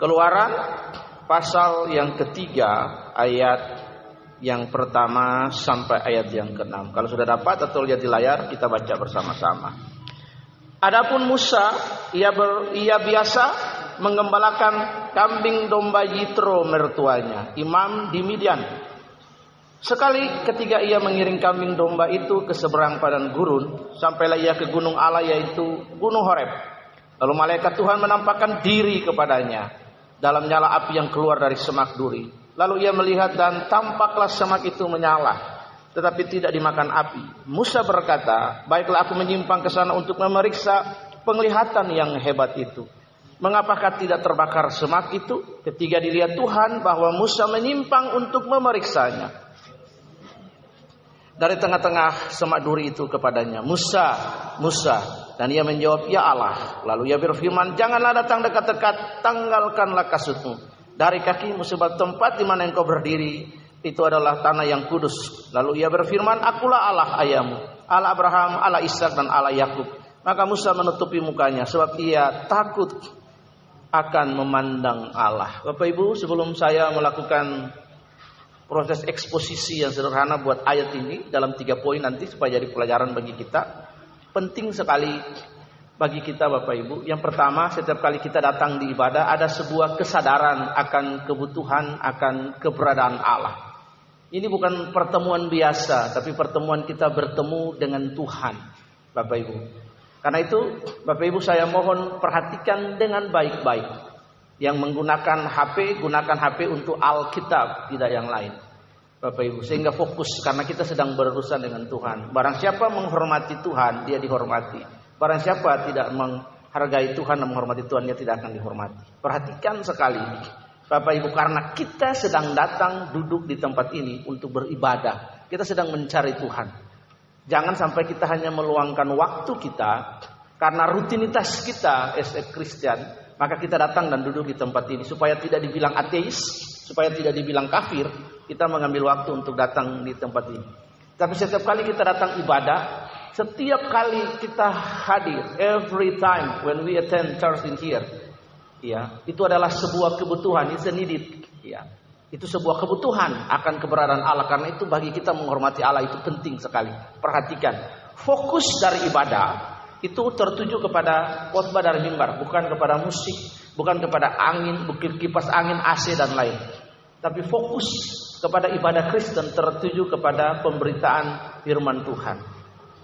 Keluaran pasal yang ketiga ayat yang pertama sampai ayat yang ke-6. Kalau sudah dapat atau lihat di layar, kita baca bersama-sama. Adapun Musa, ia biasa menggembalakan kambing domba Yitro mertuanya, imam di Midian. Sekali ketika ia mengiring kambing domba itu ke seberang padang gurun, sampailah ia ke gunung Allah, yaitu gunung Horeb. Lalu malaikat Tuhan menampakkan diri kepadanya dalam nyala api yang keluar dari semak duri. Lalu ia melihat dan tampaklah semak itu menyala, tetapi tidak dimakan api. Musa berkata, baiklah aku menyimpang ke sana untuk memeriksa penglihatan yang hebat itu. Mengapakah tidak terbakar semak itu? Ketika dilihat Tuhan bahwa Musa menyimpang untuk memeriksanya, dari tengah-tengah semak duri itu kepadanya, Musa, Musa. Dan ia menjawab, ya Allah. Lalu ia berfirman, janganlah datang dekat-dekat, tanggalkanlah kasutmu dari kakimu, sebab tempat di mana engkau berdiri itu adalah tanah yang kudus. Lalu ia berfirman, akulah Allah ayahmu, Allah Abraham, Allah Ishak dan Allah Yakub. Maka Musa menutupi mukanya sebab ia takut akan memandang Allah. Bapak Ibu, sebelum saya melakukan proses eksposisi yang sederhana buat ayat ini dalam 3 poin nanti supaya jadi pelajaran bagi kita, penting sekali bagi kita Bapak Ibu. Yang pertama, setiap kali kita datang di ibadah ada sebuah kesadaran akan kebutuhan, akan keberadaan Allah. Ini bukan pertemuan biasa, tapi pertemuan kita bertemu dengan Tuhan Bapak Ibu. Karena itu Bapak Ibu, saya mohon perhatikan dengan baik-baik. Yang menggunakan HP, gunakan HP untuk Alkitab, tidak yang lain Bapak Ibu, sehingga fokus, karena kita sedang berurusan dengan Tuhan. Barang siapa menghormati Tuhan, dia dihormati. Barang siapa tidak menghargai Tuhan dan menghormati Tuhan, dia tidak akan dihormati. Perhatikan sekali Bapak Ibu, karena kita sedang datang duduk di tempat ini untuk beribadah. Kita sedang mencari Tuhan. Jangan sampai kita hanya meluangkan waktu kita karena rutinitas kita as a Christian, maka kita datang dan duduk di tempat ini supaya tidak dibilang ateis, supaya tidak dibilang kafir. Kita mengambil waktu untuk datang di tempat ini. Tapi setiap kali kita datang ibadah, setiap kali kita hadir, every time when we attend church in here, ya, itu adalah sebuah kebutuhan, it's a needed, ya. Itu sebuah kebutuhan akan keberadaan Allah. Karena itu bagi kita menghormati Allah itu penting sekali. Perhatikan, fokus dari ibadah itu tertuju kepada khotbah dari mimbar, bukan kepada musik, bukan kepada angin, bukan kipas angin, AC dan lain. Tapi fokus kepada ibadah Kristen tertuju kepada pemberitaan firman Tuhan.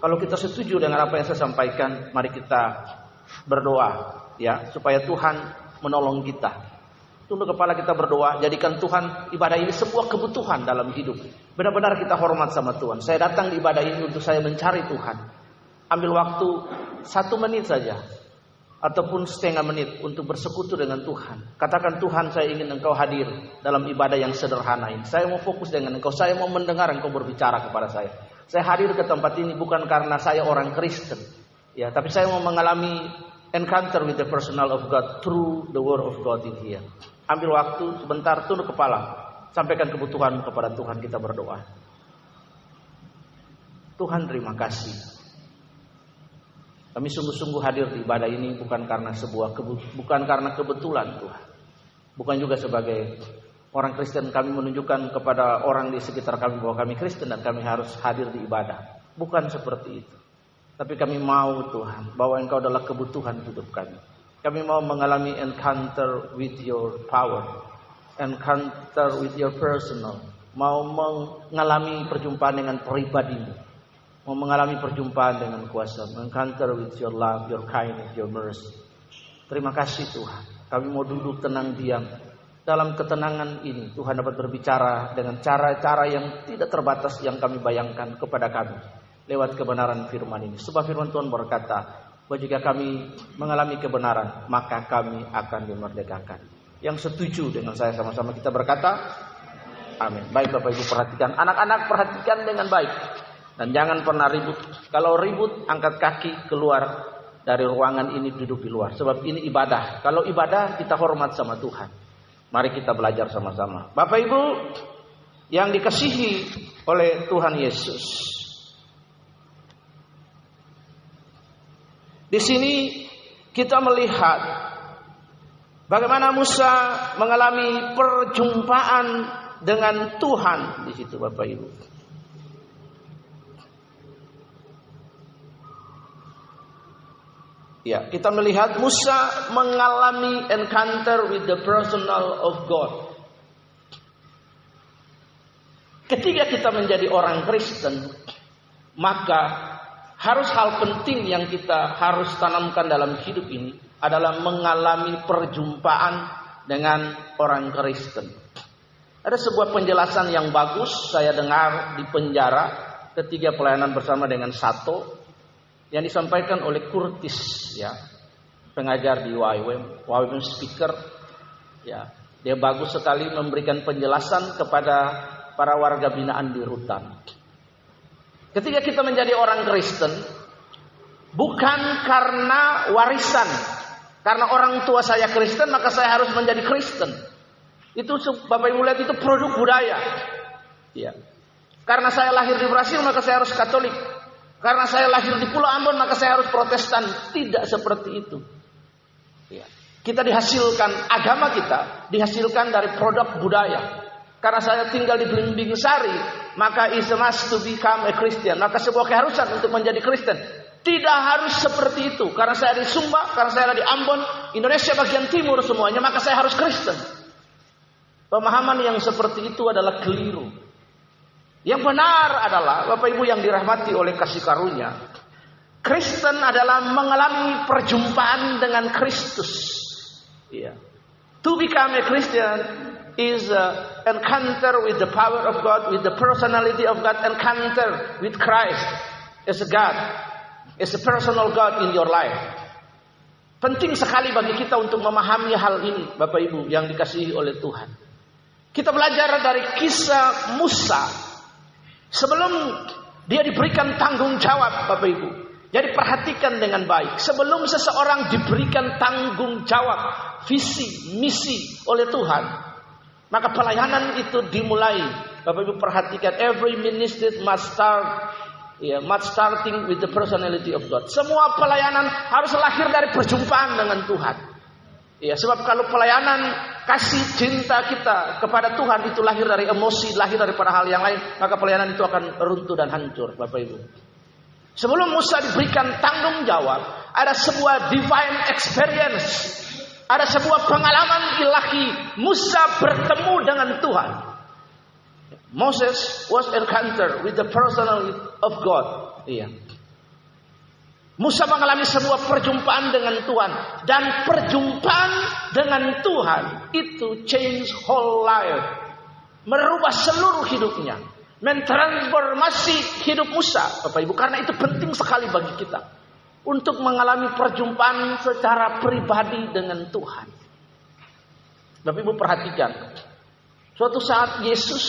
Kalau kita setuju dengan apa yang saya sampaikan, mari kita berdoa, ya, supaya Tuhan menolong kita. Tunduk kepala kita berdoa, jadikan Tuhan ibadah ini sebuah kebutuhan dalam hidup. Benar-benar kita hormat sama Tuhan. Saya datang di ibadah ini untuk saya mencari Tuhan. Ambil waktu 1 menit saja, ataupun setengah menit untuk bersekutu dengan Tuhan. Katakan, Tuhan, saya ingin Engkau hadir dalam ibadah yang sederhana ini. Saya mau fokus dengan Engkau. Saya mau mendengar Engkau berbicara kepada saya. Saya hadir ke tempat ini bukan karena saya orang Kristen, ya, tapi saya mau mengalami encounter with the personal of God through the word of God in here. Ambil waktu sebentar, tunduk kepala, sampaikan kebutuhan kepada Tuhan, kita berdoa. Tuhan, terima kasih. Kami sungguh-sungguh hadir di ibadah ini bukan karena bukan karena kebetulan Tuhan. Bukan juga sebagai orang Kristen kami menunjukkan kepada orang di sekitar kami bahwa kami Kristen dan kami harus hadir di ibadah. Bukan seperti itu. Tapi kami mau Tuhan, bahwa Engkau adalah kebutuhan hidup kami. Kami mau mengalami encounter with your power, encounter with your personal. Mau mengalami perjumpaan dengan pribadimu, mau mengalami perjumpaan dengan kuasa, encounter with your love, your kindness, your mercy. Terima kasih Tuhan. Kami mau duduk tenang diam. Dalam ketenangan ini Tuhan dapat berbicara dengan cara-cara yang tidak terbatas yang kami bayangkan kepada kami lewat kebenaran firman ini. Sebab firman Tuhan berkata, bahwa jika kami mengalami kebenaran, maka kami akan dimerdekakan. Yang setuju dengan saya, sama-sama kita berkata amin. Baik Bapak Ibu, perhatikan. Anak-anak, perhatikan dengan baik. Dan jangan pernah ribut. Kalau ribut, angkat kaki keluar dari ruangan ini, duduk di luar. Sebab ini ibadah. Kalau ibadah, kita hormat sama Tuhan. Mari kita belajar sama-sama. Bapak Ibu yang dikasihi oleh Tuhan Yesus, di sini kita melihat Bagaimana Musa mengalami perjumpaan dengan Tuhan di situ, Bapak Ibu. Ya, kita melihat Musa mengalami encounter with the personal of God. Ketika kita menjadi orang Kristen, maka harus hal penting yang kita harus tanamkan dalam hidup ini adalah mengalami perjumpaan dengan orang Kristen. Ada sebuah penjelasan yang bagus saya dengar di penjara ketika pelayanan bersama dengan Sato yang disampaikan oleh Curtis, ya, pengajar di YWAM speaker, ya. Dia bagus sekali memberikan penjelasan kepada para warga binaan di rutan. Ketika kita menjadi orang Kristen, bukan karena warisan, karena orang tua saya Kristen maka saya harus menjadi Kristen. Itu Bapak Ibu lihat, itu produk budaya. Ya. Karena saya lahir di Brasil maka saya harus Katolik. Karena saya lahir di Pulau Ambon maka saya harus Protestan. Tidak seperti itu. Ya. Kita dihasilkan, agama kita dihasilkan dari produk budaya. Karena saya tinggal di Belimbing Sari, maka is a must to become a Christian. Maka sebuah keharusan untuk menjadi Kristen. Tidak harus seperti itu. Karena saya di Sumba, karena saya ada di Ambon, Indonesia bagian timur semuanya, maka saya harus Kristen. Pemahaman yang seperti itu adalah keliru. Yang benar adalah, Bapak Ibu yang dirahmati oleh kasih karunia, Kristen adalah mengalami perjumpaan dengan Kristus. Yeah. To become a Christian is encounter with the power of God, with the personality of God, encounter with Christ as a God, as a personal God in your life. Penting sekali bagi kita untuk memahami hal ini, Bapak Ibu yang dikasihi oleh Tuhan. Kita belajar dari kisah Musa. Sebelum dia diberikan tanggung jawab, Bapak Ibu. Jadi perhatikan dengan baik. Sebelum seseorang diberikan tanggung jawab, visi, misi oleh Tuhan, maka pelayanan itu dimulai. Bapak Ibu perhatikan, every ministry must starting with the personality of God. Semua pelayanan harus lahir dari perjumpaan dengan Tuhan. Ya, sebab kalau pelayanan kasih cinta kita kepada Tuhan itu lahir dari emosi, lahir daripada hal yang lain, maka pelayanan itu akan runtuh dan hancur, Bapak Ibu. Sebelum Musa diberikan tanggung jawab, ada sebuah divine experience, ada sebuah pengalaman ilahi. Musa bertemu dengan Tuhan. Moses was encountered with the personality of God. Iya. Musa mengalami sebuah perjumpaan dengan Tuhan, dan perjumpaan dengan Tuhan itu change whole life, merubah seluruh hidupnya, mentransformasi hidup Musa, Bapak Ibu. Karena itu penting sekali bagi kita untuk mengalami perjumpaan secara pribadi dengan Tuhan. Bapak Ibu perhatikan, suatu saat Yesus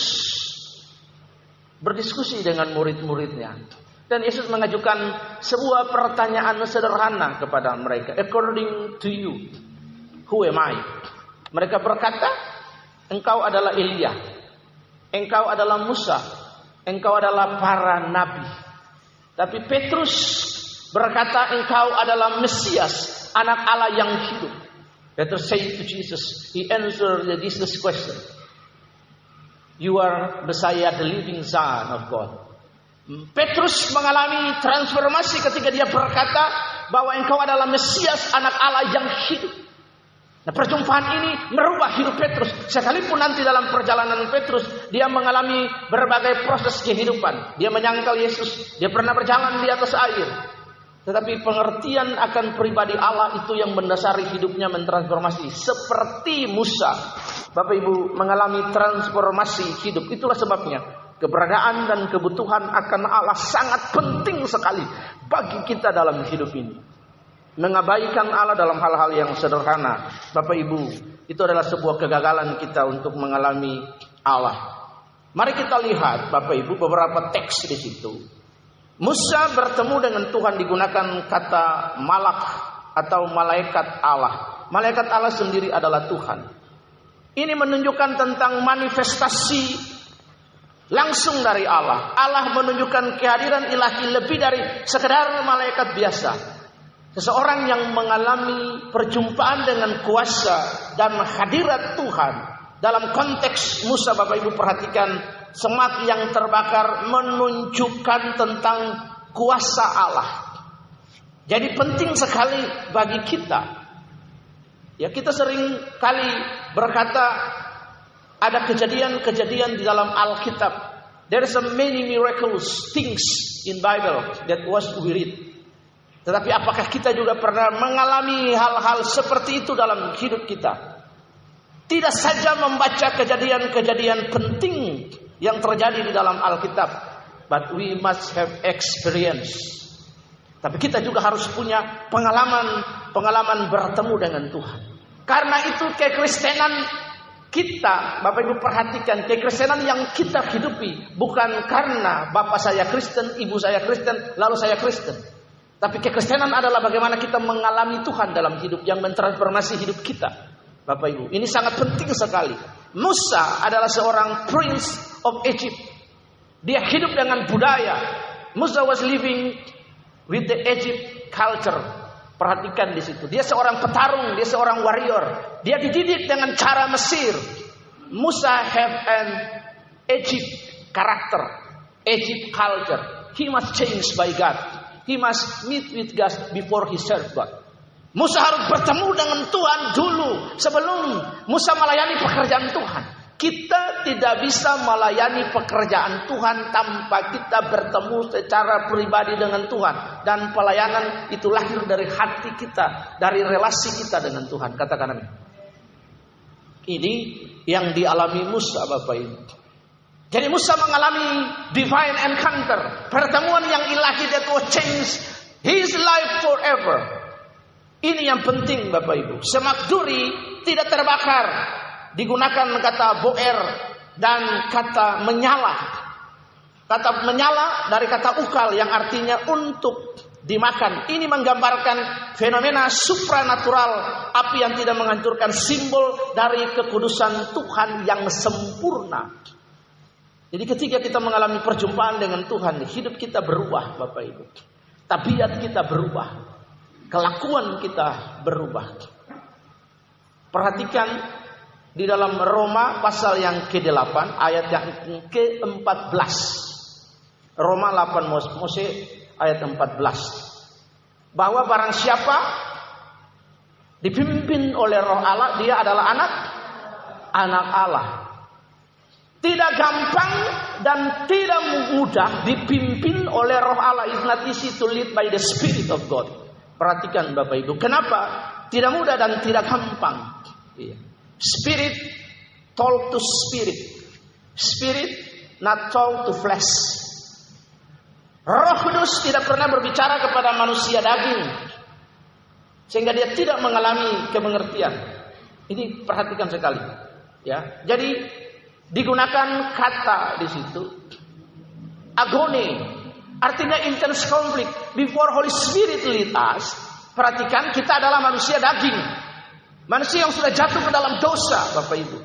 berdiskusi dengan murid-muridnya. Dan Yesus mengajukan sebuah pertanyaan sederhana kepada mereka. According to you, who am I? Mereka berkata, engkau adalah Elia, engkau adalah Musa, engkau adalah para nabi. Tapi Petrus berkata, engkau adalah Mesias, anak Allah yang hidup. Petrus said to Jesus, he answered Jesus' question. You are Messiah, the living Son of God. Petrus mengalami transformasi ketika dia berkata bahwa engkau adalah Mesias, anak Allah yang hidup. Nah, perjumpaan ini merubah hidup Petrus. Sekalipun nanti dalam perjalanan Petrus dia mengalami berbagai proses kehidupan. Dia menyangkal Yesus, dia pernah berjalan di atas air. Tetapi pengertian akan pribadi Allah itu yang mendasari hidupnya mentransformasi. Seperti Musa, Bapak Ibu mengalami transformasi hidup. Itulah sebabnya keberadaan dan kebutuhan akan Allah sangat penting sekali bagi kita dalam hidup ini. Mengabaikan Allah dalam hal-hal yang sederhana, Bapak Ibu, itu adalah sebuah kegagalan kita untuk mengalami Allah. Mari kita lihat, Bapak Ibu, beberapa teks di situ. Musa bertemu dengan Tuhan, digunakan kata malak atau malaikat Allah. Malaikat Allah sendiri adalah Tuhan. Ini menunjukkan tentang manifestasi langsung dari Allah. Allah menunjukkan kehadiran ilahi lebih dari sekedar malaikat biasa. Seseorang yang mengalami perjumpaan dengan kuasa dan hadirat Tuhan. Dalam konteks Musa, Bapak Ibu perhatikan, semak yang terbakar menunjukkan tentang kuasa Allah. Jadi penting sekali bagi kita. Ya, kita sering kali berkata ada kejadian-kejadian di dalam Alkitab. There is a many miraculous things in Bible that was we read. Tetapi apakah kita juga pernah mengalami hal-hal seperti itu dalam hidup kita? Tidak saja membaca kejadian-kejadian penting yang terjadi di dalam Alkitab, but we must have experience. Tapi kita juga harus punya pengalaman bertemu dengan Tuhan. Karena itu kekristenan kita, Bapak Ibu perhatikan, kekristenan yang kita hidupi bukan karena bapak saya Kristen, ibu saya Kristen, lalu saya Kristen. Tapi kekristenan adalah bagaimana kita mengalami Tuhan dalam hidup yang mentransformasi hidup kita. Bapak Ibu, ini sangat penting sekali. Musa adalah seorang prince of Egypt. Dia hidup dengan budaya. Musa was living with the Egypt culture. Perhatikan di situ. Dia seorang petarung, dia seorang warrior. Dia dididik dengan cara Mesir. Musa have an Egypt character, Egypt culture. He must change by God. He must meet with God before he serve God. Musa harus bertemu dengan Tuhan dulu sebelum Musa melayani pekerjaan Tuhan. Kita tidak bisa melayani pekerjaan Tuhan tanpa kita bertemu secara pribadi dengan Tuhan. Dan pelayanan itu lahir dari hati kita, dari relasi kita dengan Tuhan. Katakan amin. Ini yang dialami Musa, Bapak Ibu. Jadi Musa mengalami divine encounter, pertemuan yang ilahi that will change his life forever. Ini yang penting, Bapak Ibu. Semak duri tidak terbakar. Digunakan kata boer dan kata menyala. Kata menyala dari kata ukal yang artinya untuk dimakan. Ini menggambarkan fenomena supranatural, api yang tidak menghancurkan, simbol dari kekudusan Tuhan yang sempurna. Jadi ketika kita mengalami perjumpaan dengan Tuhan, hidup kita berubah, Bapak Ibu. Tabiat kita berubah. Kelakuan kita berubah. Perhatikan di dalam Roma pasal yang ke-8 ayat yang ke-14. Roma 8 Mose ayat 14. Bahwa barang siapa dipimpin oleh Roh Allah, dia adalah anak Allah. Tidak gampang dan tidak mudah dipimpin oleh Roh Allah. It's not easy to lead by the Spirit of God. Perhatikan Bapak Ibu. Kenapa? Tidak mudah dan tidak gampang. Spirit talk to spirit. Spirit not talk to flesh. Roh Kudus tidak pernah berbicara kepada manusia daging, sehingga dia tidak mengalami kemengertian. Ini perhatikan sekali. Ya, jadi digunakan kata di situ agone, artinya intense conflict. Before Holy Spirit lead us, perhatikan kita adalah manusia daging, manusia yang sudah jatuh ke dalam dosa, Bapak Ibu.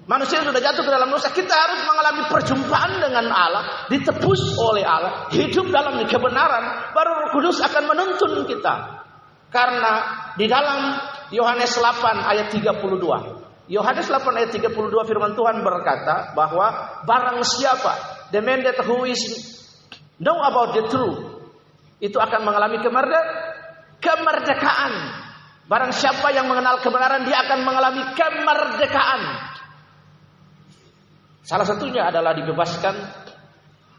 Manusia yang sudah jatuh ke dalam dosa, kita harus mengalami perjumpaan dengan Allah, ditebus oleh Allah, hidup dalam kebenaran, baru Roh Kudus akan menuntun kita. Karena di dalam Yohanes 8 ayat 32, Yohanes 8 ayat 32 firman Tuhan berkata bahwa barang siapa, the man that who is know about the truth, itu akan mengalami kemerdekaan. Barang siapa yang mengenal kebenaran, dia akan mengalami kemerdekaan. Salah satunya adalah dibebaskan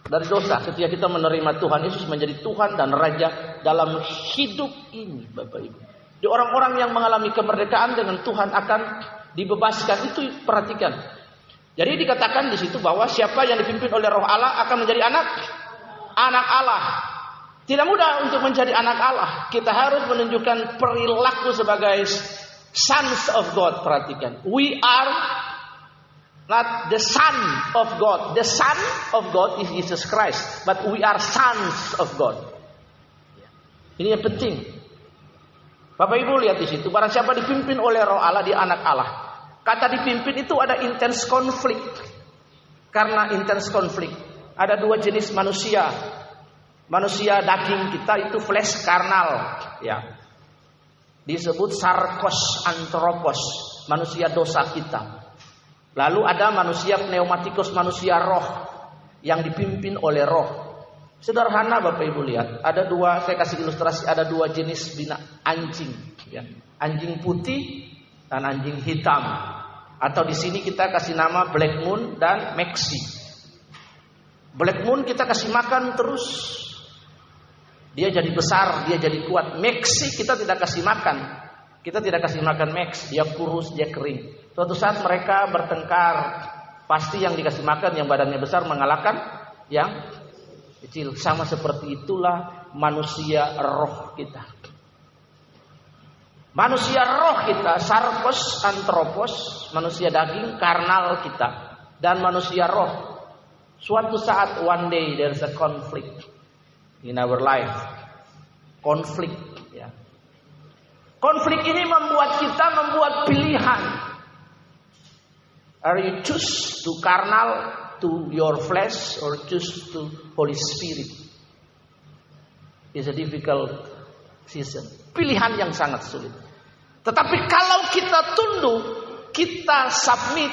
dari dosa ketika kita menerima Tuhan Yesus menjadi Tuhan dan Raja dalam hidup ini, Bapak Ibu. Di orang-orang yang mengalami kemerdekaan dengan Tuhan akan dibebaskan. Itu perhatikan. Jadi dikatakan di situ bahwa siapa yang dipimpin oleh Roh Allah akan menjadi anak Allah. Tidak mudah untuk menjadi anak Allah. Kita harus menunjukkan perilaku sebagai sons of God. Perhatikan. We are not the son of God. The son of God is Jesus Christ. But we are sons of God. Ini yang penting. Bapak Ibu lihat di situ. Barang siapa dipimpin oleh Roh Allah, dia anak Allah. Kata dipimpin itu ada intense konflik. Karena intense konflik, ada dua jenis manusia. Manusia daging kita itu flesh karnal, ya. Disebut sarkos antropos, manusia dosa kita. Lalu ada manusia pneumatikos, manusia roh yang dipimpin oleh roh. Sederhana Bapak Ibu lihat, ada dua, saya kasih ilustrasi, ada dua jenis anjing, ya. Anjing putih dan anjing hitam. Atau di sini kita kasih nama Black Moon dan Maxi. Black Moon kita kasih makan terus, dia jadi besar, dia jadi kuat. Maxi kita tidak kasih makan. Kita tidak kasih makan Max, dia kurus, dia kering. Suatu saat mereka bertengkar. Pasti yang dikasih makan, yang badannya besar mengalahkan yang kecil. Sama seperti itulah manusia roh kita. Manusia roh kita, sarkos, antropos, manusia daging, karnal kita. Dan manusia roh. Suatu saat, one day, there's a conflict in our life. Konflik, ya. Konflik ini membuat kita membuat pilihan. Are you choose to carnal, to your flesh, or choose to Holy Spirit? It's a difficult season. Pilihan yang sangat sulit. Tetapi kalau kita tunduk, kita submit,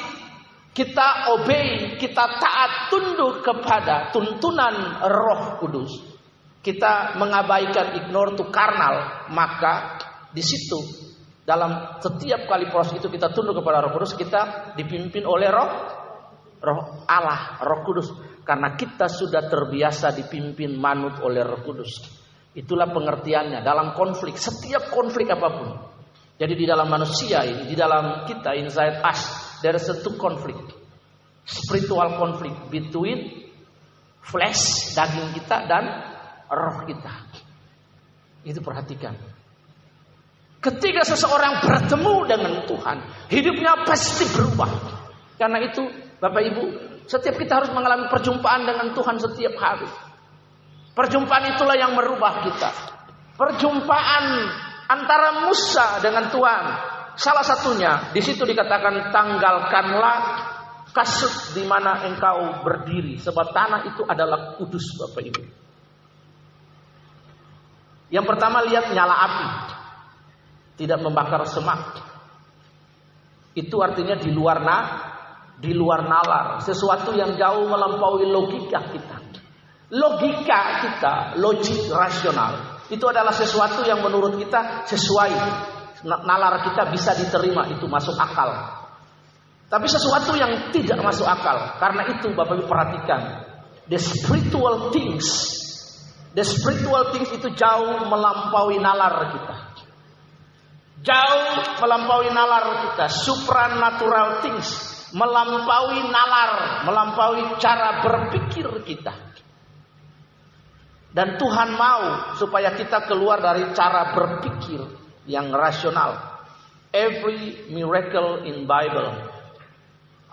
kita obey, kita taat, tunduk kepada tuntunan Roh Kudus, kita mengabaikan, ignore to carnal, maka di situ dalam setiap kali proses itu kita tunduk kepada Roh Kudus, kita dipimpin oleh Roh Allah, Roh Kudus, karena kita sudah terbiasa dipimpin manut oleh Roh Kudus. Itulah pengertiannya dalam konflik, setiap konflik apapun. Jadi di dalam manusia ini, di dalam kita, inside us, there is a two conflict. Spiritual conflict between flesh, daging kita, dan roh kita. Itu perhatikan. Ketika seseorang bertemu dengan Tuhan, hidupnya pasti berubah. Karena itu, Bapak Ibu, setiap kita harus mengalami perjumpaan dengan Tuhan setiap hari. Perjumpaan itulah yang merubah kita. Perjumpaan antara Musa dengan Tuhan. Salah satunya di situ dikatakan, tanggalkanlah kasut di mana engkau berdiri, sebab tanah itu adalah kudus, Bapak Ibu. Yang pertama, lihat nyala api, tidak membakar semak. Itu artinya di luar nalar, sesuatu yang jauh melampaui logika kita. Logika kita, logik rasional, itu adalah sesuatu yang menurut kita sesuai, nalar kita bisa diterima, itu masuk akal. Tapi sesuatu yang tidak masuk akal, karena itu Bapak Ibu perhatikan, the spiritual things itu jauh melampaui nalar kita. Jauh melampaui nalar kita, supernatural things, melampaui nalar, melampaui cara berpikir kita. Dan Tuhan mau supaya kita keluar dari cara berpikir yang rasional. Every miracle in Bible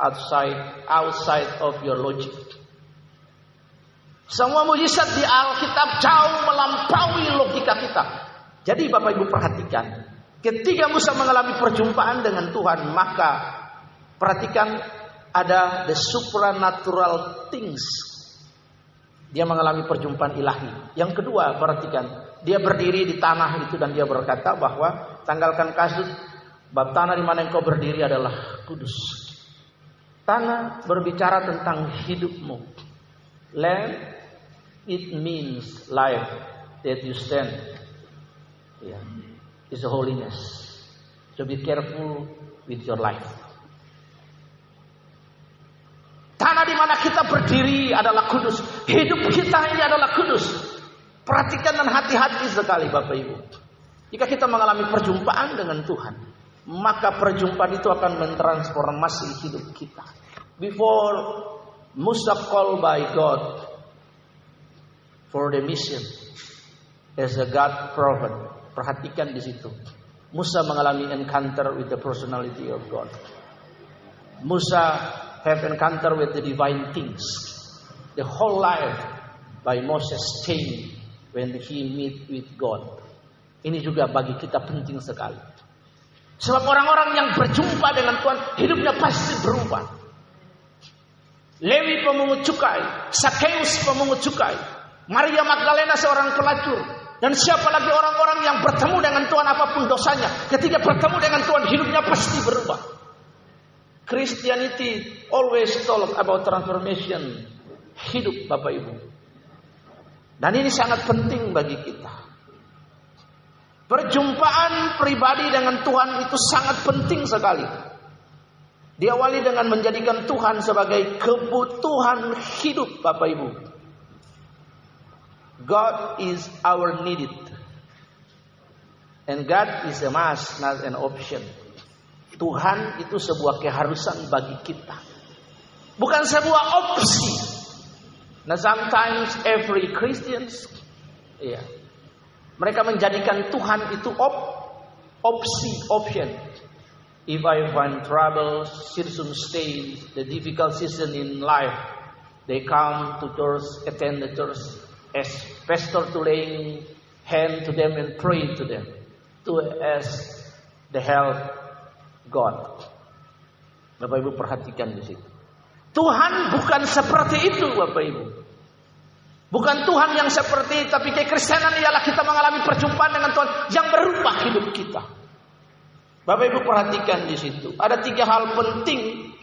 outside of your logic. Semua mujizat di Alkitab jauh melampaui logika kita. Jadi Bapak Ibu perhatikan, ketika Musa mengalami perjumpaan dengan Tuhan, maka perhatikan ada the supernatural things. Dia mengalami perjumpaan ilahi. Yang kedua, perhatikan, dia berdiri di tanah itu dan dia berkata bahwa tanggalkan kasut, bab tanah di mana engkau berdiri adalah kudus. Tanah berbicara tentang hidupmu. Land, it means life that you stand. Yeah. It's a holiness. So be careful with your life. Tanah di mana kita berdiri adalah kudus. Hidup kita ini adalah kudus. Perhatikan dan hati-hati sekali Bapak Ibu. Jika kita mengalami perjumpaan dengan Tuhan, maka perjumpaan itu akan mentransformasi hidup kita. Before Musa called by God for the mission as a God prophet, perhatikan di situ. Musa mengalami encounter with the personality of God. Musa have encounter with the divine things. The whole life by Moses changed when he meet with God. Ini juga bagi kita penting sekali. Sebab orang-orang yang berjumpa dengan Tuhan, hidupnya pasti berubah. Lewi pemungut cukai, Sakeus pemungut cukai, Maria Magdalena seorang pelacur. Dan siapa lagi orang-orang yang bertemu dengan Tuhan apapun dosanya, ketika bertemu dengan Tuhan hidupnya pasti berubah. Christianity always talk about transformation hidup, Bapak Ibu. Dan ini sangat penting bagi kita. Perjumpaan pribadi dengan Tuhan itu sangat penting sekali. Diawali dengan menjadikan Tuhan sebagai kebutuhan hidup, Bapak Ibu. God is our need. And God is a must, not an option. Tuhan itu sebuah keharusan bagi kita. Bukan sebuah opsi. Nah, sometimes every Christians, mereka menjadikan Tuhan itu option. If I find trouble, circumstance, the difficult season in life, they come to church, attend the church, as pastor to laying hand to them and pray to them, to ask the help God. Bapak Ibu perhatikan di situ. Tuhan bukan seperti itu, Bapak Ibu. Bukan Tuhan yang seperti itu, tapi kekristenan ialah kita mengalami perjumpaan dengan Tuhan yang berubah hidup kita. Bapak Ibu perhatikan di situ. Ada 3 hal penting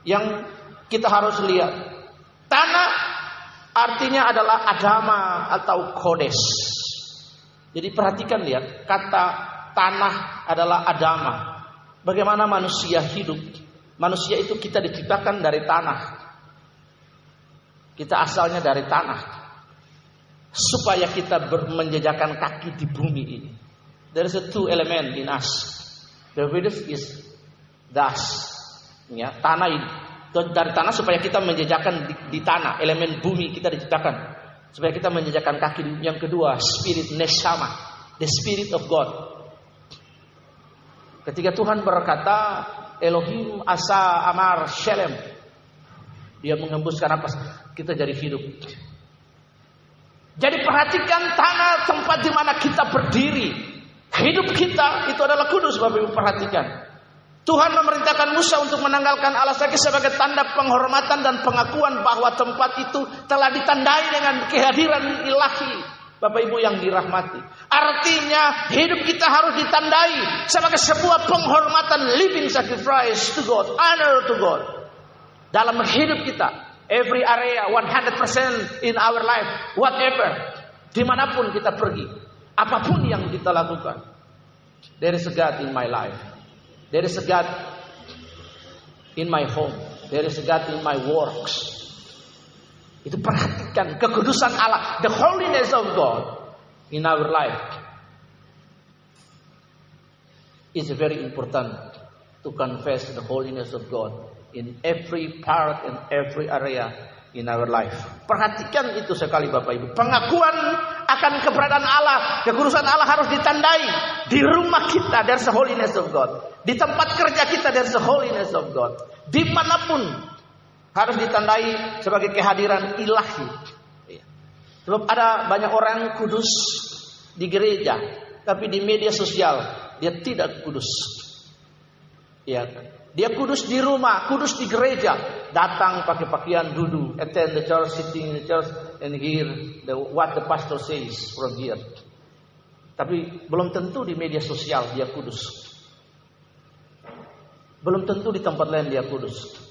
yang kita harus lihat. Tanah artinya adalah adama atau kodes. Jadi perhatikan, lihat, kata tanah adalah adama. Bagaimana manusia hidup? Manusia itu kita diciptakan dari tanah. Kita asalnya dari tanah. Supaya kita menjejakkan kaki di bumi ini. There is a 2 element in us. The first is dust. Ya, tanah ini. Dari tanah supaya kita menjejakkan di tanah. Elemen bumi kita diciptakan. Supaya kita menjejakkan kaki. Yang kedua, spirit neshama. The spirit of God. Ketika Tuhan berkata, Elohim asa amar shalem, Dia mengembuskan napas, kita jadi hidup. Jadi perhatikan tanah tempat di mana kita berdiri. Hidup kita itu adalah kudus, Bapak Ibu perhatikan. Tuhan memerintahkan Musa untuk menanggalkan alas kaki sebagai tanda penghormatan dan pengakuan bahwa tempat itu telah ditandai dengan kehadiran ilahi. Bapak Ibu yang dirahmati. Artinya hidup kita harus ditandai sebagai sebuah penghormatan, living sacrifice to God, honor to God. Dalam hidup kita, every area, 100% in our life, whatever, dimanapun kita pergi, apapun yang kita lakukan, there is a God in my life. There is a God in my home. There is a God in my works. Itu perhatikan kekudusan Allah, the holiness of God in our life. It's very important to confess the holiness of God in every part and every area in our life. Perhatikan itu sekali, Bapak Ibu. Pengakuan akan keberadaan Allah, kekudusan Allah harus ditandai di rumah kita, there's the holiness of God. Di tempat kerja kita, there's the holiness of God. Dimanapun harus ditandai sebagai kehadiran ilahi. Sebab ada banyak orang kudus di gereja, tapi di media sosial dia tidak kudus. Ya, dia kudus di rumah, kudus di gereja, datang pakai pakaian duduk, attend the church, sitting in the church, and hear what the pastor says from here. Tapi belum tentu di media sosial dia kudus. Belum tentu di tempat lain dia kudus.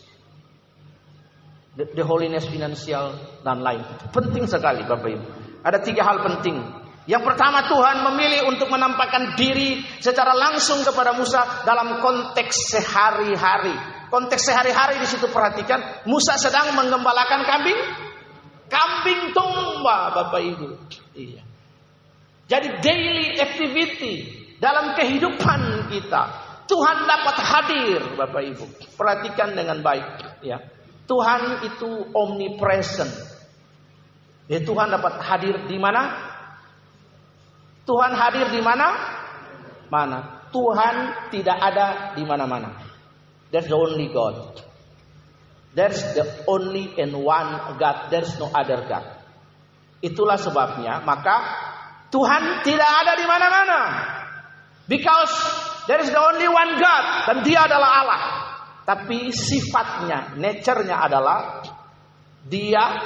The holiness finansial dan lain. Penting sekali, Bapak Ibu. Ada 3 hal penting. Yang pertama, Tuhan memilih untuk menampakkan diri secara langsung kepada Musa dalam konteks sehari-hari. Konteks sehari-hari di situ perhatikan, Musa sedang menggembalakan kambing domba, Bapak Ibu. Iya. Jadi daily activity dalam kehidupan kita, Tuhan dapat hadir, Bapak Ibu. Perhatikan dengan baik, ya. Tuhan itu omnipresent. Ya, Tuhan dapat hadir di mana? Tuhan hadir di mana? Mana? Tuhan tidak ada di mana-mana. There's the only God. There's the only and one God. There's no other God. Itulah sebabnya, maka Tuhan tidak ada di mana-mana. Because there is the only one God, dan Dia adalah Allah. Tapi sifatnya, nature-nya adalah Dia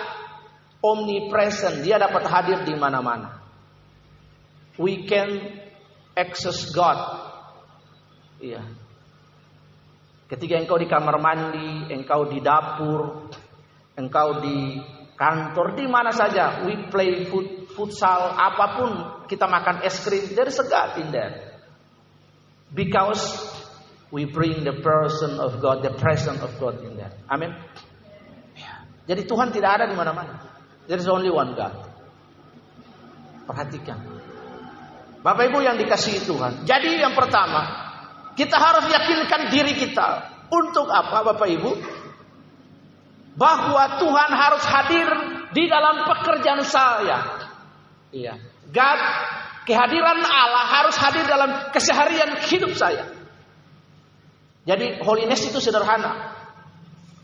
omnipresent. Dia dapat hadir di mana-mana. We can access God. Iya. Ketika engkau di kamar mandi, engkau di dapur, engkau di kantor, di mana saja, we play futsal, apapun, kita makan es krim, there is a God in there. Because we bring the person of God, the presence of God in there. Amin. Jadi Tuhan tidak ada di mana-mana. There is only one God. Perhatikan, Bapak Ibu yang dikasihi Tuhan. Jadi yang pertama, kita harus yakinkan diri kita. Untuk apa Bapak Ibu? Bahwa Tuhan harus hadir di dalam pekerjaan saya. Iya. God, kehadiran Allah harus hadir dalam keseharian hidup saya. Jadi holiness itu sederhana.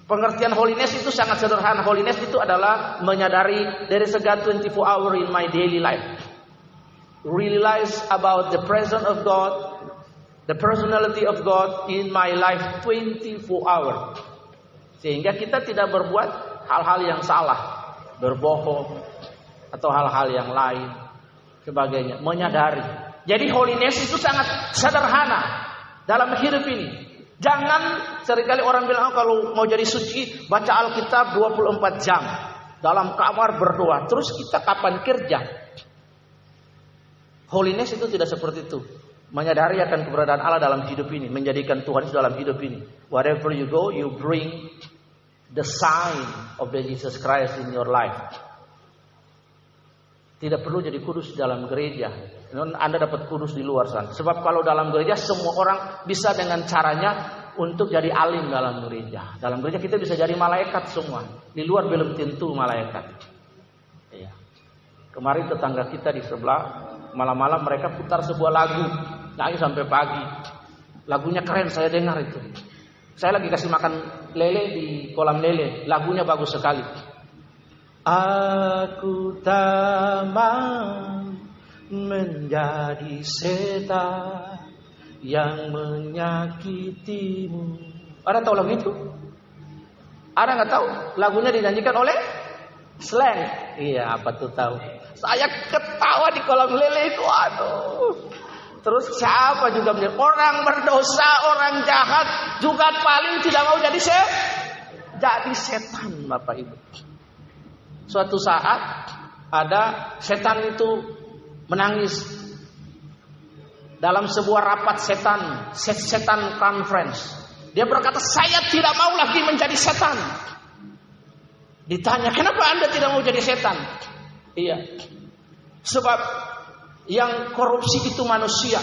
Pengertian holiness itu sangat sederhana. Holiness itu adalah menyadari there is a God 24 hour in my daily life. Realize about the presence of God, the personality of God in my life 24 hour. Sehingga kita tidak berbuat hal-hal yang salah, berbohong atau hal-hal yang lain sebagainya, menyadari. Jadi holiness itu sangat sederhana dalam hidup ini. Jangan seringkali orang bilang kalau mau jadi suci baca Alkitab 24 jam dalam kamar berdoa. Terus kita kapan kerja? Holiness itu tidak seperti itu. Menyadari akan keberadaan Allah dalam hidup ini, menjadikan Tuhan dalam hidup ini. Wherever you go, you bring the sign of the Jesus Christ in your life. Tidak perlu jadi kudus dalam gereja. Anda dapat kudus di luar sana. Sebab kalau dalam gereja semua orang bisa dengan caranya untuk jadi alim dalam gereja. Dalam gereja kita bisa jadi malaikat semua. Di luar belum tentu malaikat. Iya. Kemarin tetangga kita di sebelah, malam-malam mereka putar sebuah lagu, nyanyi sampai pagi. Lagunya keren, saya dengar itu. Saya lagi kasih makan lele di kolam lele. Lagunya bagus sekali. Aku tak mau menjadi setan yang menyakitimu. Ada tahu lagu itu? Ada nggak tahu? Lagunya dinyanyikan oleh Slang. Iya, apa tuh tahu? Saya ketawa di kolam lele itu, aduh. Terus siapa juga bilang orang berdosa, orang jahat juga paling tidak mau jadi setan, Bapak Ibu. Suatu saat ada setan itu menangis dalam sebuah rapat setan conference. Dia berkata, saya tidak mau lagi menjadi setan. Ditanya, kenapa Anda tidak mau jadi setan? Iya, sebab yang korupsi itu manusia.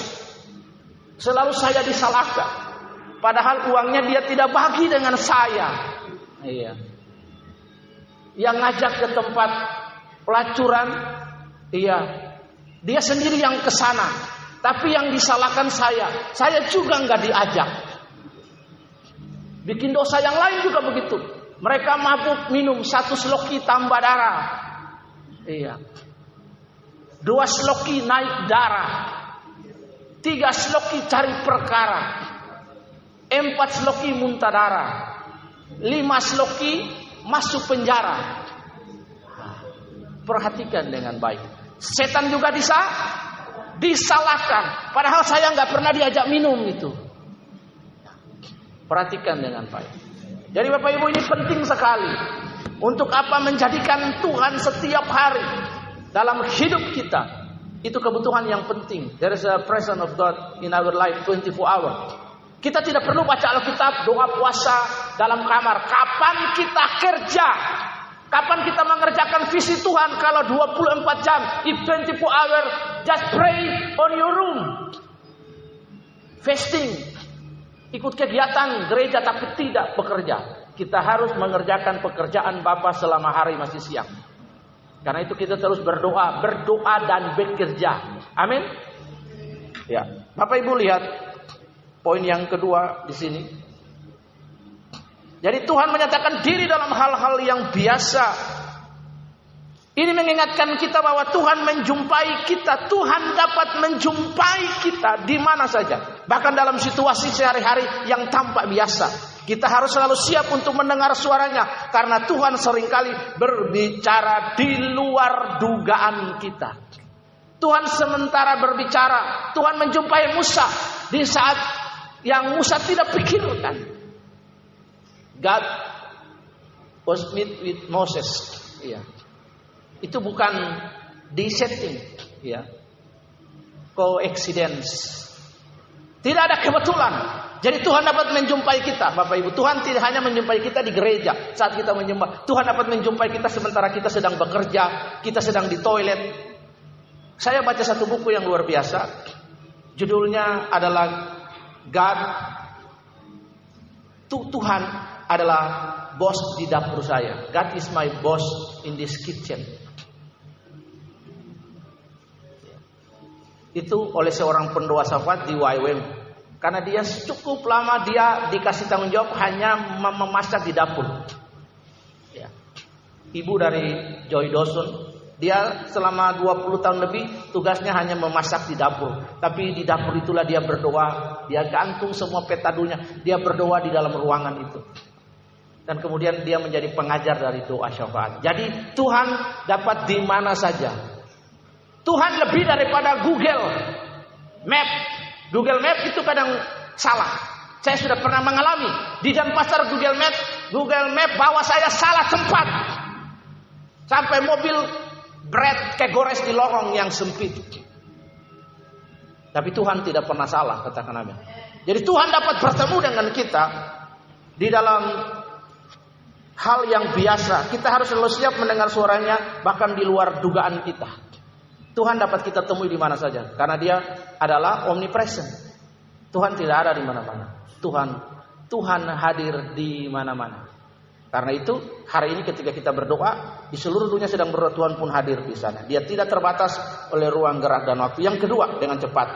Selalu saya disalahkan. Padahal uangnya dia tidak bagi dengan saya. Iya. Yang ngajak ke tempat pelacuran, iya, dia sendiri yang ke sana. Tapi yang disalahkan saya juga nggak diajak. Bikin dosa yang lain juga begitu. Mereka mabuk minum 1 sloki tambah darah. Iya. 2 sloki naik darah. 3 sloki cari perkara. 4 sloki muntah darah. 5 sloki masuk penjara. Perhatikan dengan baik. Setan juga disalahkan. Padahal saya nggak pernah diajak minum itu. Perhatikan dengan baik. Jadi Bapak Ibu, ini penting sekali. Untuk apa menjadikan Tuhan setiap hari dalam hidup kita. Itu kebutuhan yang penting. There is a presence of God in our life 24 hours. Kita tidak perlu baca Alkitab, doa puasa dalam kamar. Kapan kita kerja? Kapan kita mengerjakan visi Tuhan kalau 24 jam, if 24 hours, just pray on your room. Fasting. Ikut kegiatan gereja tapi tidak bekerja. Kita harus mengerjakan pekerjaan Bapa selama hari masih siang. Karena itu kita terus berdoa dan bekerja. Amin. Ya, Bapak Ibu lihat poin yang kedua di sini. Jadi Tuhan menyatakan diri dalam hal-hal yang biasa. Ini mengingatkan kita bahwa Tuhan menjumpai kita. Tuhan dapat menjumpai kita di mana saja. Bahkan dalam situasi sehari-hari yang tampak biasa, kita harus selalu siap untuk mendengar suaranya. Karena Tuhan seringkali berbicara di luar dugaan kita. Tuhan sementara berbicara. Tuhan menjumpai Musa di saat yang Musa tidak pikirkan. God was meet with Moses. Ya. Itu bukan di setting. Ya. Coincidence. Tidak ada kebetulan. Jadi Tuhan dapat menjumpai kita, Bapak Ibu. Tuhan tidak hanya menjumpai kita di gereja saat kita menyembah. Tuhan dapat menjumpai kita sementara kita sedang bekerja, kita sedang di toilet. Saya baca satu buku yang luar biasa. Judulnya adalah God. Tuhan adalah bos di dapur saya. God is my boss in this kitchen. Itu oleh seorang pendoa syafat di YWAM. Karena dia cukup lama dia dikasih tanggung jawab hanya memasak di dapur. Ya. Ibu dari Joy Dawson, dia selama 20 tahun lebih tugasnya hanya memasak di dapur. Tapi di dapur itulah dia berdoa, dia gantung semua petadunya, dia berdoa di dalam ruangan itu. Dan kemudian dia menjadi pengajar dari doa syafaat. Jadi Tuhan dapat di mana saja. Tuhan lebih daripada Google Map. Google Map itu kadang salah. Saya sudah pernah mengalami di Denpasar Google Map bawa saya salah tempat. Sampai mobil bread kegores di lorong yang sempit. Tapi Tuhan tidak pernah salah, katakan amin. Jadi Tuhan dapat bertemu dengan kita di dalam hal yang biasa. Kita harus selalu siap mendengar suaranya bahkan di luar dugaan kita. Tuhan dapat kita temui di mana saja karena Dia adalah omnipresent. Tuhan tidak ada di mana-mana. Tuhan hadir di mana-mana. Karena itu hari ini ketika kita berdoa, di seluruh dunia sedang berdoa, Tuhan pun hadir di sana. Dia tidak terbatas oleh ruang gerak dan waktu. Yang kedua, dengan cepat,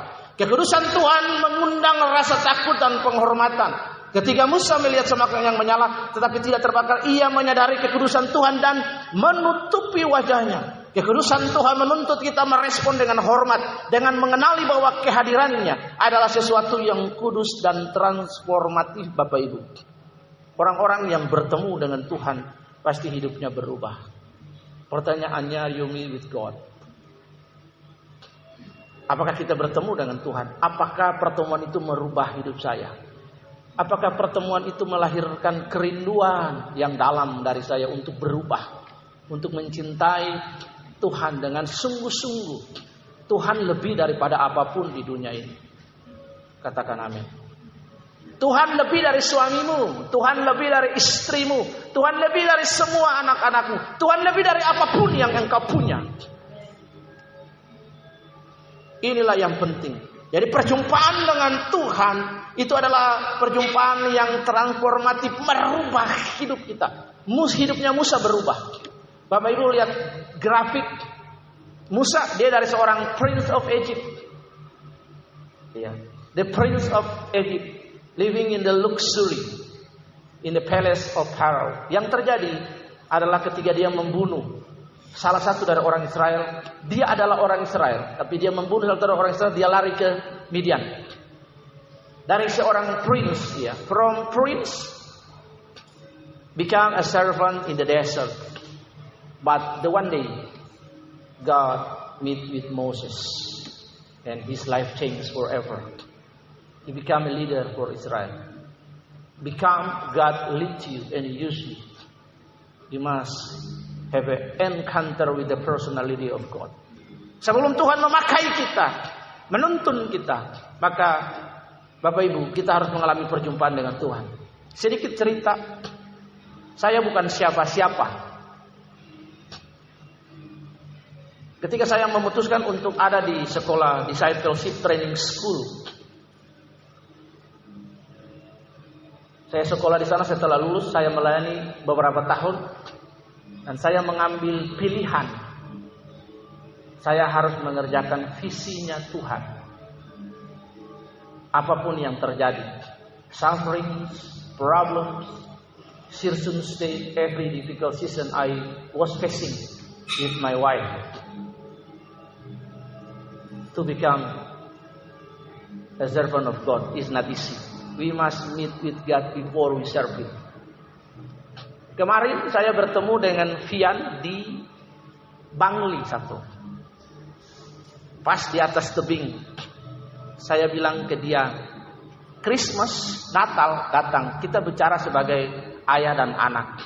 kekudusan Tuhan mengundang rasa takut dan penghormatan. Ketika Musa melihat semak yang menyala tetapi tidak terbakar, ia menyadari kekudusan Tuhan dan menutupi wajahnya. Kekudusan Tuhan menuntut kita merespon dengan hormat, dengan mengenali bahwa kehadirannya adalah sesuatu yang kudus dan transformatif, Bapak Ibu. Orang-orang yang bertemu dengan Tuhan pasti hidupnya berubah. Pertanyaannya, you meet with God. Apakah kita bertemu dengan Tuhan? Apakah pertemuan itu merubah hidup saya? Apakah pertemuan itu melahirkan kerinduan yang dalam dari saya untuk berubah, untuk mencintai Tuhan dengan sungguh-sungguh. Tuhan lebih daripada apapun di dunia ini. Katakan amin. Tuhan lebih dari suamimu, Tuhan lebih dari istrimu, Tuhan lebih dari semua anak-anakmu, Tuhan lebih dari apapun yang engkau punya. Inilah yang penting. Jadi perjumpaan dengan Tuhan itu adalah perjumpaan yang transformatif, merubah hidup kita. Hidupnya Musa berubah. Bapak Ibu lihat grafik Musa, dia dari seorang Prince of Egypt. Ya, the Prince of Egypt, living in the luxury, in the palace of Pharaoh. Yang terjadi adalah ketika dia membunuh salah satu dari orang Israel. Dia adalah orang Israel, tapi dia membunuh salah satu orang Israel. Dia lari ke Midian. Dari seorang prince, ya, from prince become a servant in the desert. But the one day God meet with Moses and his life changed forever. He become a leader for Israel. God leads you and use you. You must have an encounter with the personality of God. Sebelum Tuhan memakai kita, menuntun kita, maka Bapak Ibu, kita harus mengalami perjumpaan dengan Tuhan. Sedikit cerita, saya bukan siapa-siapa. Ketika saya memutuskan untuk ada di sekolah Discipleship Training School, saya sekolah di sana. Setelah lulus, saya melayani beberapa tahun, dan saya mengambil pilihan. Saya harus mengerjakan visinya Tuhan. Apapun yang terjadi, sufferings, problems, certain state, every difficult season I was facing with my wife, to become a servant of God is not easy. We must meet with God before we serve Him. Kemarin saya bertemu dengan Vian di Bangli satu. Pas di atas tebing, saya bilang ke dia, Christmas, Natal datang, kita bicara sebagai ayah dan anak.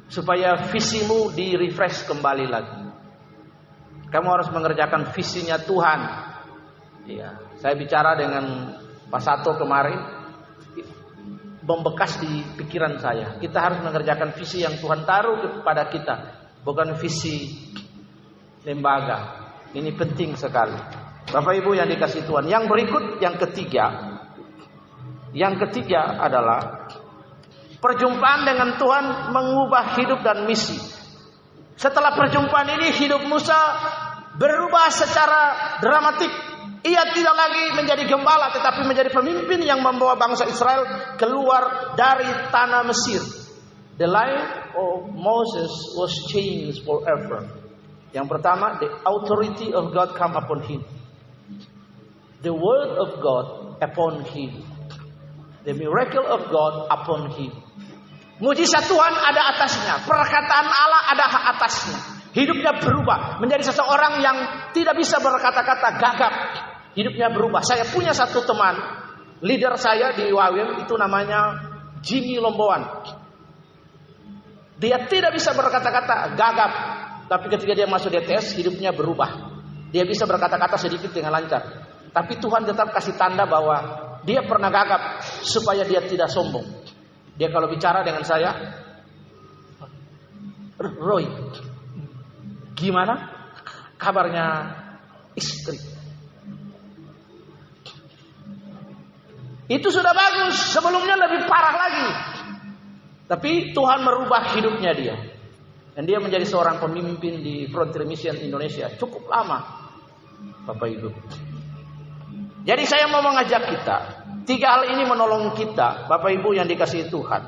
Supaya visimu di-refresh kembali lagi. Kamu harus mengerjakan visinya Tuhan. Ya, saya bicara dengan Pak Sato kemarin, membekas di pikiran saya. Kita harus mengerjakan visi yang Tuhan taruh kepada kita, bukan visi lembaga. Ini penting sekali. Bapak Ibu yang dikasihi Tuhan. Yang berikut, yang ketiga adalah perjumpaan dengan Tuhan mengubah hidup dan misi. Setelah perjumpaan ini, hidup Musa berubah secara dramatik. Ia tidak lagi menjadi gembala, tetapi menjadi pemimpin yang membawa bangsa Israel keluar dari tanah Mesir. The life of Moses was changed forever. Yang pertama, the authority of God come upon him. The word of God upon him. The miracle of God upon him. Mujizat Tuhan ada atasnya. Perkataan Allah ada atasnya. Hidupnya berubah. Menjadi seseorang yang tidak bisa berkata-kata, gagap. Hidupnya berubah. Saya punya satu teman. Leader saya di Wawim itu namanya Jimmy Lomboan. Dia tidak bisa berkata-kata, gagap. Tapi ketika dia masuk DTS, hidupnya berubah. Dia bisa berkata-kata sedikit dengan lancar. Tapi Tuhan tetap kasih tanda bahwa dia pernah gagap supaya dia tidak sombong. Dia kalau bicara dengan saya, Roy, gimana kabarnya istri? Itu sudah bagus, sebelumnya lebih parah lagi. Tapi Tuhan merubah hidupnya dia. Dan dia menjadi seorang pemimpin di Frontier Mission Indonesia cukup lama, Bapak Ibu. Jadi saya mau mengajak kita, 3 hal ini menolong kita, Bapak Ibu yang dikasihi Tuhan.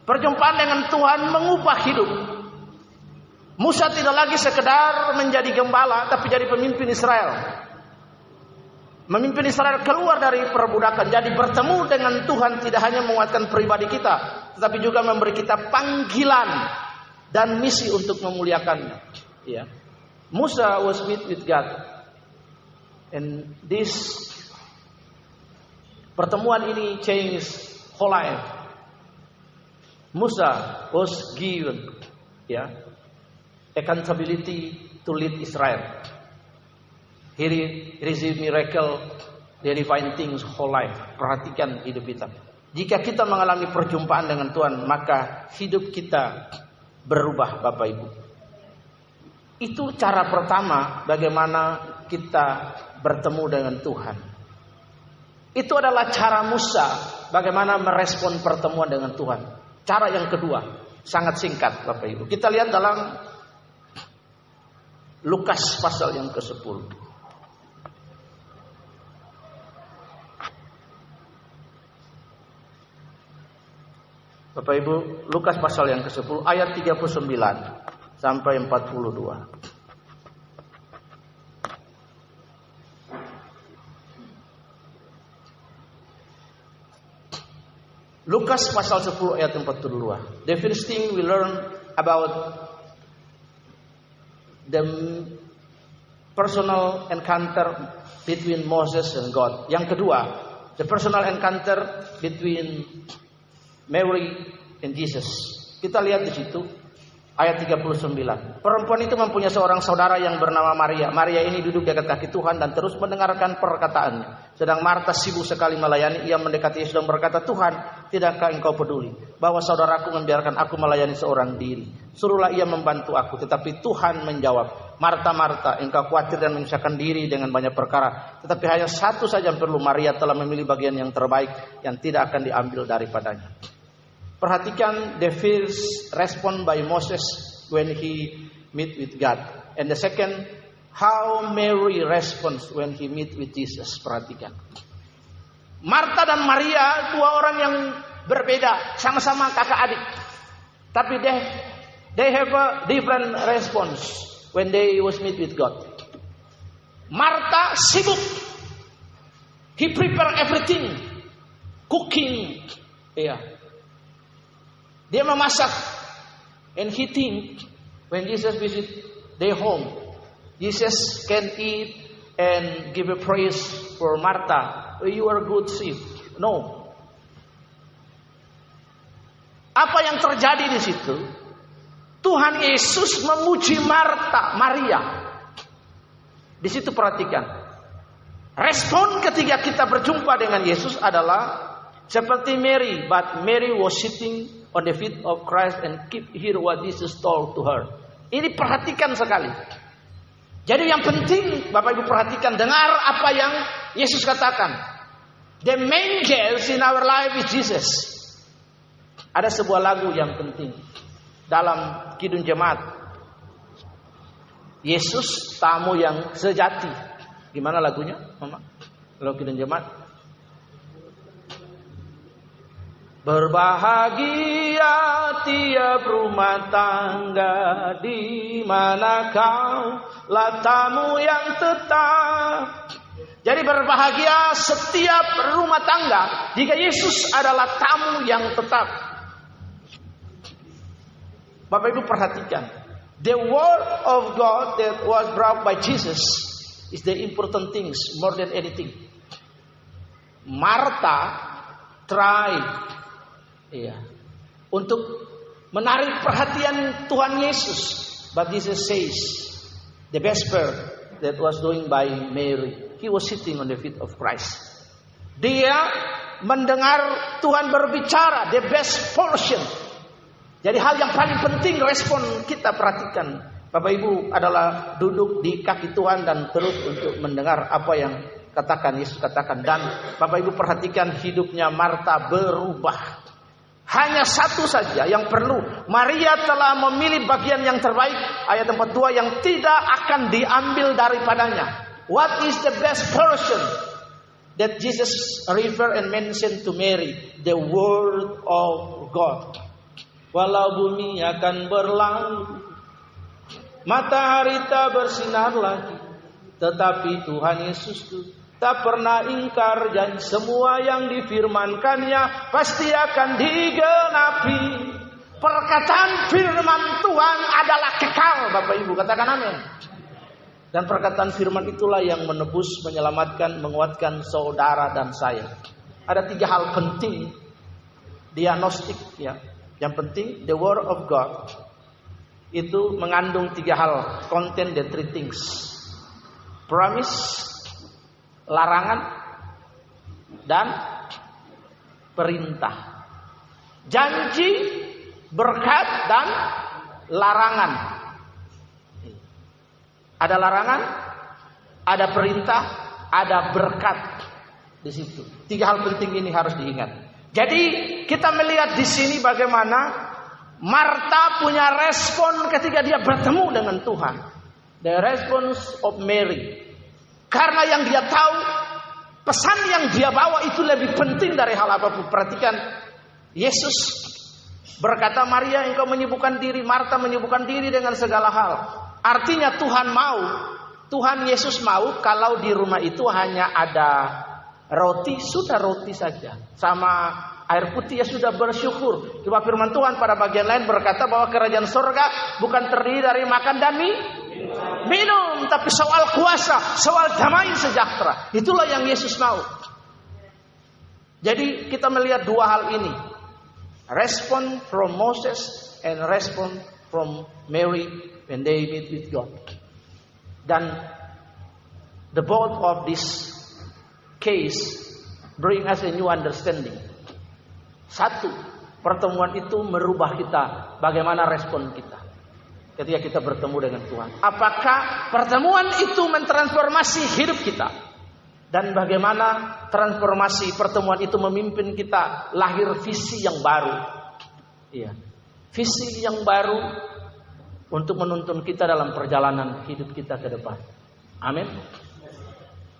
Perjumpaan dengan Tuhan mengubah hidup. Musa tidak lagi sekedar menjadi gembala, tapi jadi pemimpin Israel. Memimpin Israel keluar dari perbudakan. Jadi bertemu dengan Tuhan tidak hanya menguatkan pribadi kita, tetapi juga memberi kita panggilan dan misi untuk memuliakannya. Ya. Musa was meet with God. And this pertemuan ini change whole life. Musa was given accountability to lead Israel. He received miracle, the divine things whole life. Perhatikan hidup kita. Jika kita mengalami perjumpaan dengan Tuhan, maka hidup kita berubah, Bapak Ibu. Itu cara pertama bagaimana kita bertemu dengan Tuhan. Itu adalah cara Musa bagaimana merespon pertemuan dengan Tuhan. Cara yang kedua, sangat singkat Bapak Ibu. Kita lihat dalam Lukas pasal yang ke-10. Bapak Ibu, Lukas pasal yang ke-10 ayat 39 sampai 42. Lukas pasal 10 ayat 42. The first thing we learn about the personal encounter between Moses and God. Yang kedua, the personal encounter between Mary and Jesus. Kita lihat di situ ayat 39. Perempuan itu mempunyai seorang saudara yang bernama Maria. Maria ini duduk di dekat kaki Tuhan dan terus mendengarkan perkataannya. Sedang Marta sibuk sekali melayani. Ia mendekati Yesus dan berkata, Tuhan, tidakkah engkau peduli bahwa saudaraku membiarkan aku melayani seorang diri? Suruhlah ia membantu aku. Tetapi Tuhan menjawab, Marta, Marta, engkau khawatir dan menyusahkan diri dengan banyak perkara. Tetapi hanya satu saja yang perlu. Maria telah memilih bagian yang terbaik yang tidak akan diambil daripadanya. Perhatikan the first response by Moses when he meet with God. And the second, how Mary responds when he meet with Jesus. Perhatikan. Marta dan Maria, dua orang yang berbeda, sama-sama kakak adik. Tapi they have a different response when they was meet with God. Marta sibuk He prepare everything, cooking. Dia memasak. And he think when Jesus visit their home, Jesus can eat and give a praise for Martha. Oh, you are good chef. No. Apa yang terjadi di situ? Tuhan Yesus memuji Maria. Di situ perhatikan. Respon ketika kita berjumpa dengan Yesus adalah seperti Mary, but Mary was sitting on the feet of Christ and keep hear what Jesus told to her. Ini perhatikan sekali. Jadi yang penting Bapak Ibu perhatikan, dengar apa yang Yesus katakan. The main guest in our life is Jesus. Ada sebuah lagu yang penting dalam Kidung Jemaat. Yesus tamu yang sejati. Gimana lagunya, Mama? Kalau Kidung Jemaat. Berbahagia tiap rumah tangga di mana kau lah tamu yang tetap. Jadi berbahagia setiap rumah tangga jika Yesus adalah tamu yang tetap. Bapak Ibu perhatikan, the word of God that was brought by Jesus is the important things more than anything. Martha tried untuk menarik perhatian Tuhan Yesus, but Jesus says the best part that was doing by Mary. He was sitting on the feet of Christ. Dia mendengar Tuhan berbicara, the best portion. Jadi hal yang paling penting respon kita perhatikan Bapak Ibu adalah duduk di kaki Tuhan dan terus untuk mendengar apa yang Yesus katakan. Dan Bapak Ibu perhatikan hidupnya Martha berubah. Hanya satu saja yang perlu. Maria telah memilih bagian yang terbaik. Ayat 42 yang tidak akan diambil daripadanya. What is the best portion that Jesus refer and mention to Mary? The word of God. Walau bumi akan berlalu, matahari tak bersinar lagi, tetapi Tuhan Yesus tak pernah ingkar dan semua yang difirmankannya pasti akan digenapi. Perkataan firman Tuhan adalah kekal, Bapak Ibu, katakan amin. Dan perkataan firman itulah yang menebus, menyelamatkan, menguatkan saudara dan saya. Ada 3 hal penting diagnostik ya. Yang penting the word of God itu mengandung 3 hal, content the 3 things. Promise, larangan, dan perintah. Janji, berkat, dan larangan. Ada larangan, ada perintah, ada berkat di situ. 3 hal penting ini harus diingat. Jadi kita melihat di sini bagaimana Martha punya respon ketika dia bertemu dengan Tuhan. The response of Mary. Karena yang dia tahu, pesan yang dia bawa itu lebih penting dari hal apapun. Perhatikan, Yesus berkata, Maria engkau menyibukkan diri, Martha menyibukkan diri dengan segala hal. Artinya Tuhan Yesus mau kalau di rumah itu hanya ada roti, sudah roti saja. Sama air putih ya sudah bersyukur. Sebab firman Tuhan pada bagian lain berkata bahwa kerajaan surga bukan terdiri dari makan dan minum, tapi soal kuasa, soal damai sejahtera. Itulah yang Yesus mau. Jadi kita melihat 2 hal ini. Respon from Moses and respon from Mary when they meet with God. Dan the both of this case bring us a new understanding. 1, pertemuan itu merubah kita. Bagaimana respon kita ketika kita bertemu dengan Tuhan? Apakah pertemuan itu mentransformasi hidup kita? Dan bagaimana transformasi pertemuan itu memimpin kita lahir visi yang baru? Visi yang baru untuk menuntun kita dalam perjalanan hidup kita ke depan. Amin.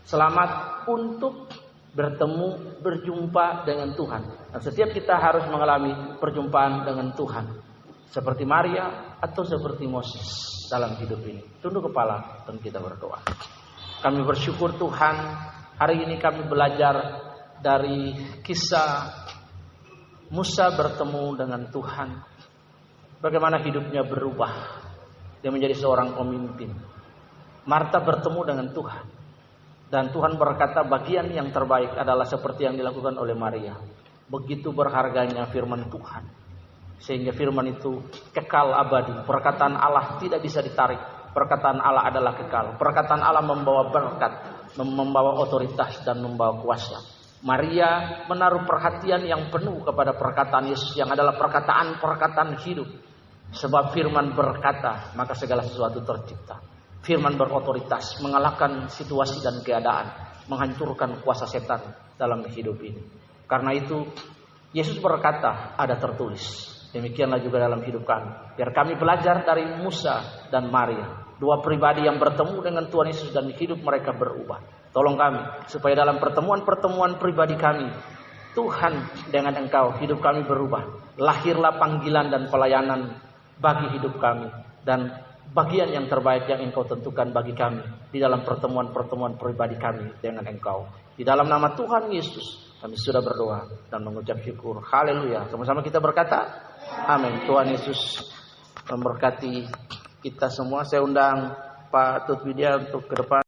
Selamat untuk bertemu, berjumpa dengan Tuhan. Dan setiap kita harus mengalami perjumpaan dengan Tuhan. Seperti Maria atau seperti Moses dalam hidup ini. Tunduk kepala dan kita berdoa. Kami bersyukur Tuhan, Hari ini kami belajar dari kisah Musa bertemu dengan Tuhan. Bagaimana hidupnya berubah. Dia menjadi seorang pemimpin. Marta bertemu dengan Tuhan. Dan Tuhan berkata bagian yang terbaik adalah seperti yang dilakukan oleh Maria. Begitu berharganya firman Tuhan. Sehingga firman itu kekal abadi. Perkataan Allah tidak bisa ditarik. Perkataan Allah adalah kekal. Perkataan Allah membawa berkat, membawa otoritas dan membawa kuasa. Maria menaruh perhatian yang penuh kepada perkataan Yesus yang adalah perkataan hidup. Sebab firman berkata, maka segala sesuatu tercipta. Firman berotoritas, mengalahkan situasi dan keadaan, menghancurkan kuasa setan dalam hidup ini. Karena itu, Yesus berkata, ada tertulis. Demikianlah juga dalam hidup kami. Biar kami belajar dari Musa dan Maria. Dua pribadi yang bertemu dengan Tuhan Yesus dan hidup mereka berubah. Tolong kami, supaya dalam pertemuan-pertemuan pribadi kami, Tuhan dengan Engkau, hidup kami berubah. Lahirlah panggilan dan pelayanan bagi hidup kami. Dan bagian yang terbaik yang Engkau tentukan bagi kami. Di dalam pertemuan-pertemuan pribadi kami dengan Engkau. Di dalam nama Tuhan Yesus, kami sudah berdoa dan mengucap syukur. Haleluya. Sama-sama kita berkata, amin. Tuhan Yesus memberkati kita semua. Saya undang Pak Tutwidia untuk ke depan.